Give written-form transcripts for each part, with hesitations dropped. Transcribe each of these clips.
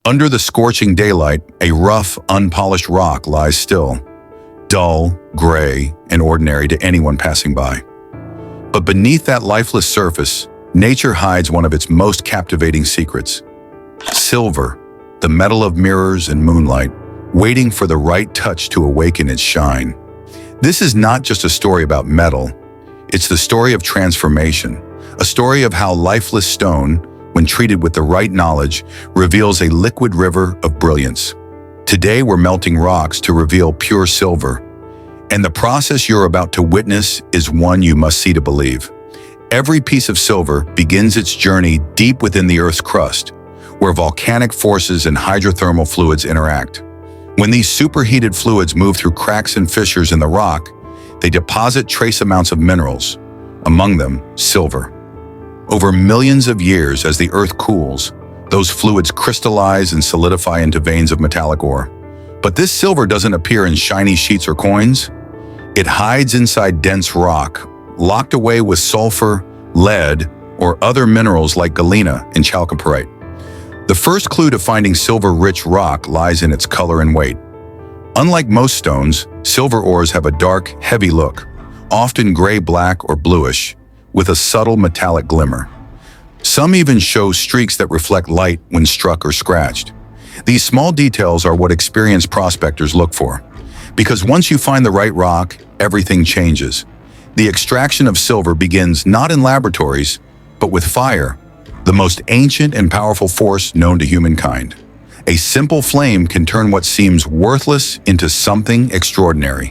Under the scorching daylight, a rough, unpolished rock lies still, dull, gray, and ordinary to anyone passing by. But beneath that lifeless surface, nature hides one of its most captivating secrets. Silver, the metal of mirrors and moonlight, waiting for the right touch to awaken its shine. This is not just a story about metal, it's the story of transformation, a story of how lifeless stone, when treated with the right knowledge, reveals a liquid river of brilliance. Today we're melting rocks to reveal pure silver, and the process you're about to witness is one you must see to believe. Every piece of silver begins its journey deep within the Earth's crust, where volcanic forces and hydrothermal fluids interact. When these superheated fluids move through cracks and fissures in the rock, they deposit trace amounts of minerals, among them silver. Over millions of years, as the Earth cools, those fluids crystallize and solidify into veins of metallic ore. But this silver doesn't appear in shiny sheets or coins. It hides inside dense rock, locked away with sulfur, lead, or other minerals like galena and chalcopyrite. The first clue to finding silver-rich rock lies in its color and weight. Unlike most stones, silver ores have a dark, heavy look, often gray-black or bluish, with a subtle metallic glimmer. Some even show streaks that reflect light when struck or scratched. These small details are what experienced prospectors look for, because once you find the right rock, everything changes. The extraction of silver begins not in laboratories, but with fire, the most ancient and powerful force known to humankind. A simple flame can turn what seems worthless into something extraordinary.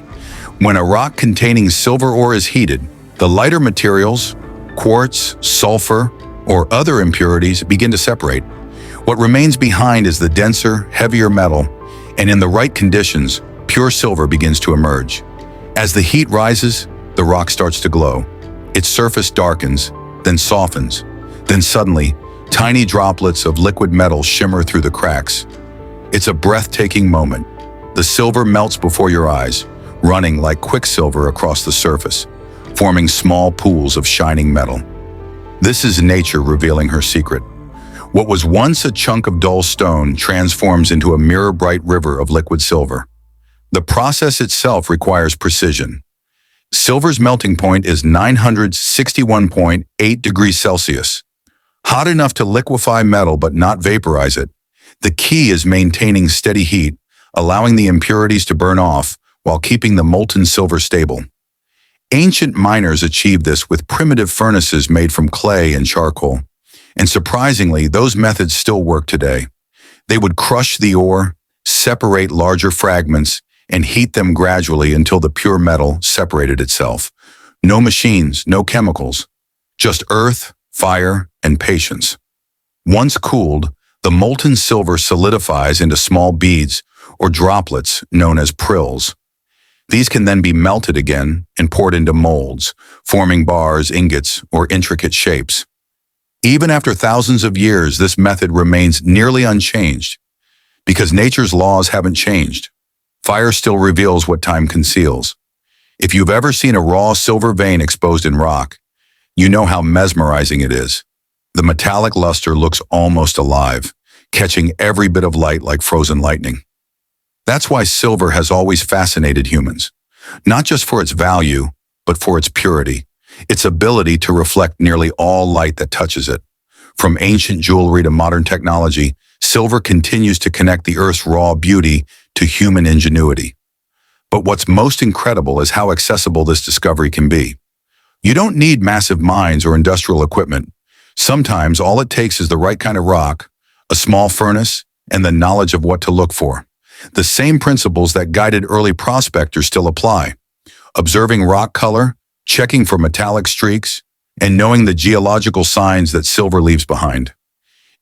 When a rock containing silver ore is heated, the lighter materials, quartz, sulfur, or other impurities begin to separate. What remains behind is the denser, heavier metal, and in the right conditions, pure silver begins to emerge. As the heat rises, the rock starts to glow. Its surface darkens, then softens. Then suddenly, tiny droplets of liquid metal shimmer through the cracks. It's a breathtaking moment. The silver melts before your eyes, running like quicksilver across the surface, forming small pools of shining metal. This is nature revealing her secret. What was once a chunk of dull stone transforms into a mirror-bright river of liquid silver. The process itself requires precision. Silver's melting point is 961.8 degrees Celsius. Hot enough to liquefy metal but not vaporize it. The key is maintaining steady heat, allowing the impurities to burn off while keeping the molten silver stable. Ancient miners achieved this with primitive furnaces made from clay and charcoal. And surprisingly, those methods still work today. They would crush the ore, separate larger fragments, and heat them gradually until the pure metal separated itself. No machines, no chemicals, just earth, fire, and patience. Once cooled, the molten silver solidifies into small beads or droplets known as prills. These can then be melted again and poured into molds, forming bars, ingots, or intricate shapes. Even after thousands of years, this method remains nearly unchanged because nature's laws haven't changed. Fire still reveals what time conceals. If you've ever seen a raw silver vein exposed in rock, you know how mesmerizing it is. The metallic luster looks almost alive, catching every bit of light like frozen lightning. That's why silver has always fascinated humans, not just for its value, but for its purity, its ability to reflect nearly all light that touches it. From ancient jewelry to modern technology, silver continues to connect the Earth's raw beauty to human ingenuity. But what's most incredible is how accessible this discovery can be. You don't need massive mines or industrial equipment. Sometimes all it takes is the right kind of rock, a small furnace, and the knowledge of what to look for. The same principles that guided early prospectors still apply. Observing rock color, checking for metallic streaks, and knowing the geological signs that silver leaves behind.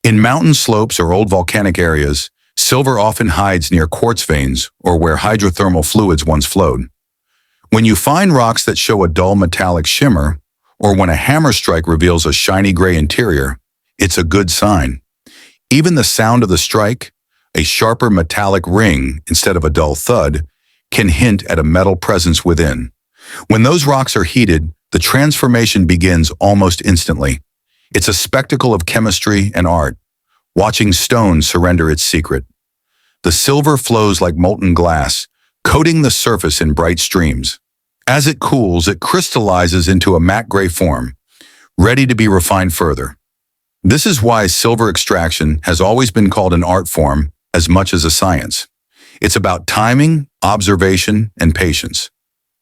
In mountain slopes or old volcanic areas, silver often hides near quartz veins or where hydrothermal fluids once flowed. When you find rocks that show a dull metallic shimmer, or when a hammer strike reveals a shiny gray interior, it's a good sign. Even the sound of the strike, a sharper metallic ring instead of a dull thud, can hint at a metal presence within. When those rocks are heated, the transformation begins almost instantly. It's a spectacle of chemistry and art. watching stone surrender its secret. The silver flows like molten glass, coating the surface in bright streams. As it cools, it crystallizes into a matte gray form, ready to be refined further. This is why silver extraction has always been called an art form as much as a science. It's about timing, observation, and patience.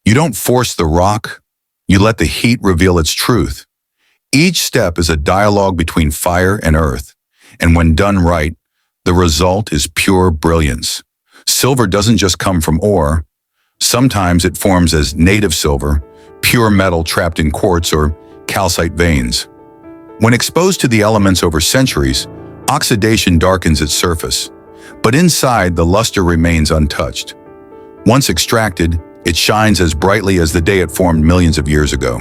You don't force the rock, you let the heat reveal its truth. Each step is a dialogue between fire and earth, and when done right, the result is pure brilliance. Silver doesn't just come from ore. Sometimes it forms as native silver, pure metal trapped in quartz or calcite veins. When exposed to the elements over centuries, oxidation darkens its surface, but inside the luster remains untouched. Once extracted, it shines as brightly as the day it formed millions of years ago.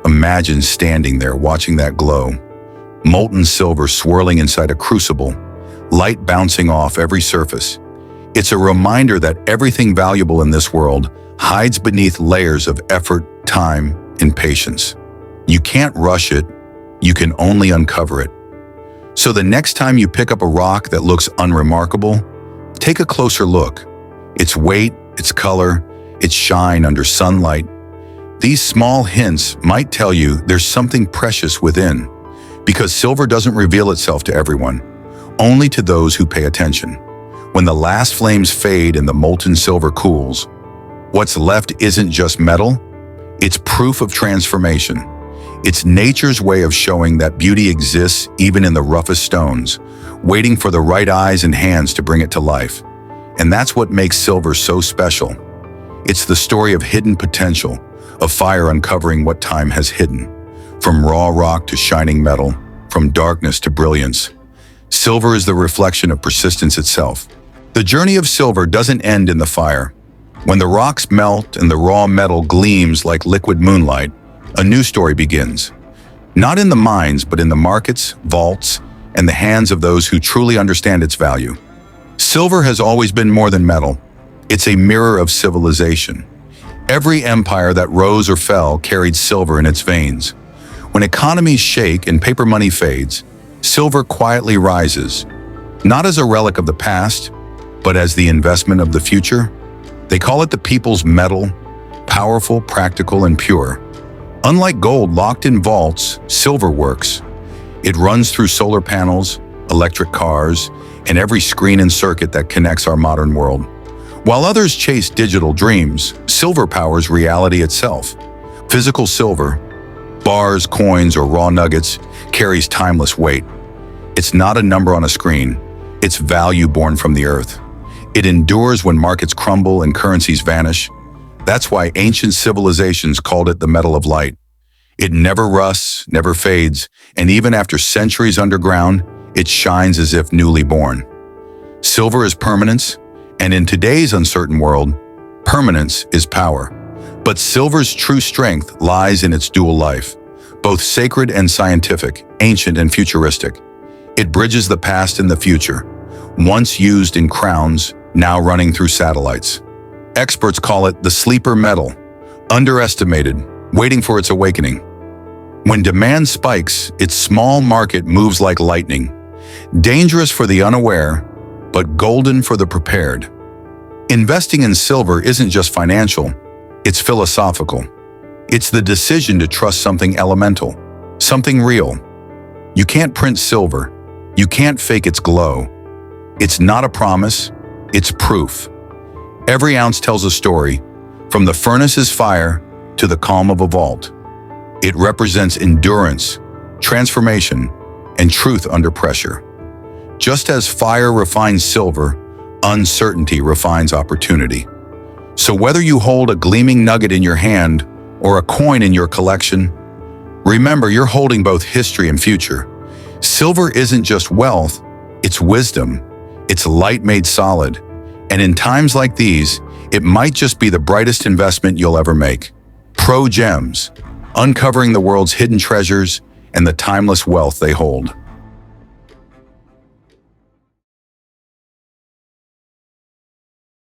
Imagine standing there watching that glow, molten silver swirling inside a crucible, light bouncing off every surface. It's a reminder that everything valuable in this world hides beneath layers of effort, time, and patience. You can't rush it, you can only uncover it. So the next time you pick up a rock that looks unremarkable, take a closer look. Its weight, its color, its shine under sunlight. These small hints might tell you there's something precious within, because silver doesn't reveal itself to everyone, only to those who pay attention. When the last flames fade and the molten silver cools, what's left isn't just metal, it's proof of transformation. It's nature's way of showing that beauty exists even in the roughest stones, waiting for the right eyes and hands to bring it to life. And that's what makes silver so special. It's the story of hidden potential, of fire uncovering what time has hidden. From raw rock to shining metal, from darkness to brilliance. Silver is the reflection of persistence itself. The journey of silver doesn't end in the fire. When the rocks melt and the raw metal gleams like liquid moonlight, a new story begins. Not in the mines, but in the markets, vaults, and the hands of those who truly understand its value. Silver has always been more than metal. It's a mirror of civilization. Every empire that rose or fell carried silver in its veins. When economies shake and paper money fades, silver quietly rises, not as a relic of the past, but as the investment of the future. They call it the people's metal, powerful, practical, and pure. Unlike gold locked in vaults, silver works. It runs through solar panels, electric cars, and every screen and circuit that connects our modern world. While others chase digital dreams, silver powers reality itself. Physical silver, bars, coins, or raw nuggets, carries timeless weight. It's not a number on a screen, it's value born from the earth. It endures when markets crumble and currencies vanish. That's why ancient civilizations called it the metal of light. It never rusts, never fades, and even after centuries underground, it shines as if newly born. Silver is permanence, and in today's uncertain world, permanence is power. But silver's true strength lies in its dual life, both sacred and scientific, ancient and futuristic. It bridges the past and the future, once used in crowns, now running through satellites. Experts call it the sleeper metal, underestimated, waiting for its awakening. When demand spikes, its small market moves like lightning, dangerous for the unaware, but golden for the prepared. Investing in silver isn't just financial, it's philosophical. It's the decision to trust something elemental, something real. You can't print silver, you can't fake its glow. It's not a promise, it's proof. Every ounce tells a story, from the furnace's fire to the calm of a vault. It represents endurance, transformation, and truth under pressure. Just as fire refines silver, uncertainty refines opportunity. So whether you hold a gleaming nugget in your hand or a coin in your collection, remember you're holding both history and future. Silver isn't just wealth, it's wisdom, it's light made solid. And in times like these, it might just be the brightest investment you'll ever make. Pro Gems, uncovering the world's hidden treasures and the timeless wealth they hold.